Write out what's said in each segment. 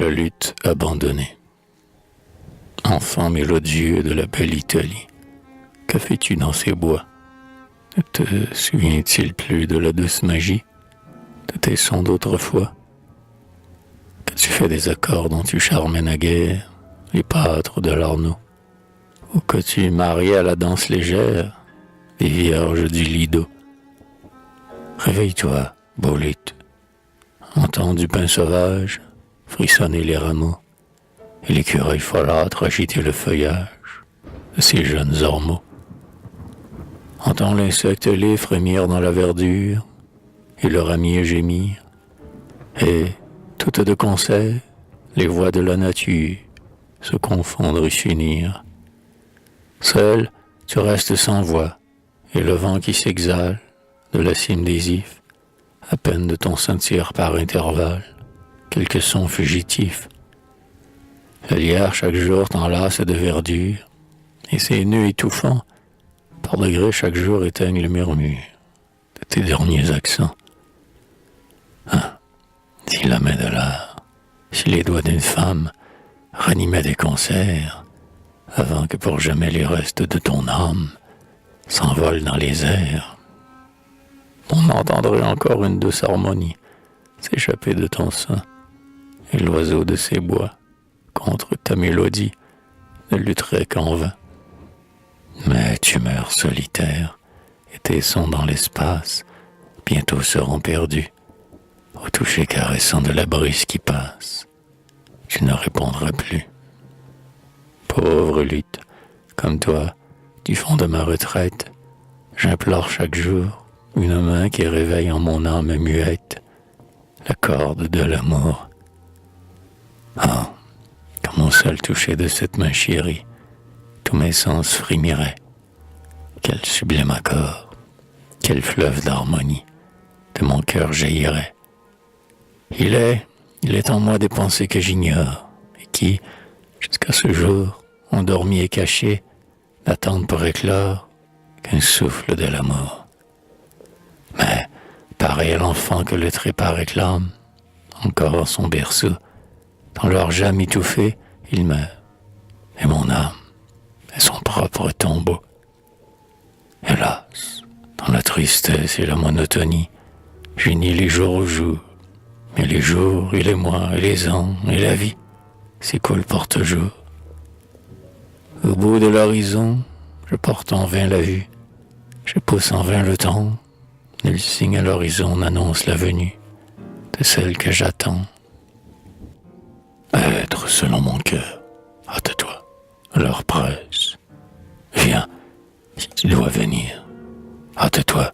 La lutte abandonnée. Enfant mélodieux de la belle Italie, que fais-tu dans ces bois? Ne te souvient-il plus de la douce magie de tes sons d'autrefois? Qu'as-tu fait des accords dont tu charmais naguère les pâtres de l'Arnaud? Ou que tu mariais à la danse légère les vierges du Lido? Réveille-toi, beau luth, entends du pain sauvage frissonner les rameaux, et l'écureuil folâtre agiter le feuillage de ses jeunes ormeaux. Entends l'insecte ailé frémir dans la verdure, et le ramier gémir, et, toutes de concert, les voix de la nature se confondre et s'unir. Seul, tu restes sans voix, et le vent qui s'exhale de la cime des ifs, à peine de ton sentir par intervalle quelques sons fugitifs. La lierre chaque jour t'enlace de verdure, et ses nœuds étouffants, par degrés chaque jour éteignent le murmure de tes derniers accents. Ah, si la main de l'art, si les doigts d'une femme ranimaient des concerts, avant que pour jamais les restes de ton âme s'envolent dans les airs, on entendrait encore une douce harmonie s'échapper de ton sein, et l'oiseau de ces bois, contre ta mélodie, ne lutterait qu'en vain. Mais tu meurs solitaire, et tes sons dans l'espace bientôt seront perdus, au toucher caressant de la brise qui passe. Tu ne répondras plus. Pauvre luth, comme toi, du fond de ma retraite, j'implore chaque jour une main qui réveille en mon âme muette la corde de l'amour. Ah, comme au seul toucher de cette main chérie, tous mes sens frémiraient. Quel sublime accord, quel fleuve d'harmonie de mon cœur jaillirait. Il est en moi des pensées que j'ignore, et qui, jusqu'à ce jour, endormies et cachées, n'attendent pour éclore qu'un souffle de l'amour. Mais, pareil à l'enfant que le trépas réclame, encore son berceau, dans l'orgeam étouffé, il meurt, et mon âme est son propre tombeau. Hélas, dans la tristesse et la monotonie, j'unis les jours aux jours, mais les jours et les mois et les ans et la vie s'écoulent pour toujours. Au bout de l'horizon, je porte en vain la vue, je pousse en vain le temps, nul signe à l'horizon n'annonce la venue de celle que j'attends. Être selon mon cœur, hâte-toi, l'heure presse. Viens, si tu dois venir, hâte-toi,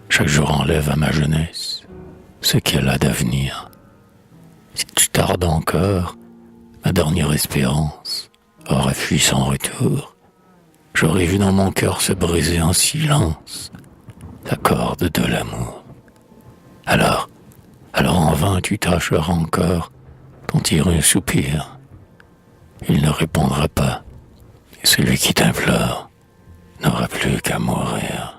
chaque jour enlève à ma jeunesse ce qu'elle a d'avenir. Si tu tardes encore, ma dernière espérance aura fui sans retour. J'aurais vu dans mon cœur se briser en silence la corde de l'amour. Alors en vain tu tâcheras encore d'en tirer un soupir. Il ne répondra pas, et celui qui t'implore n'aura plus qu'à mourir.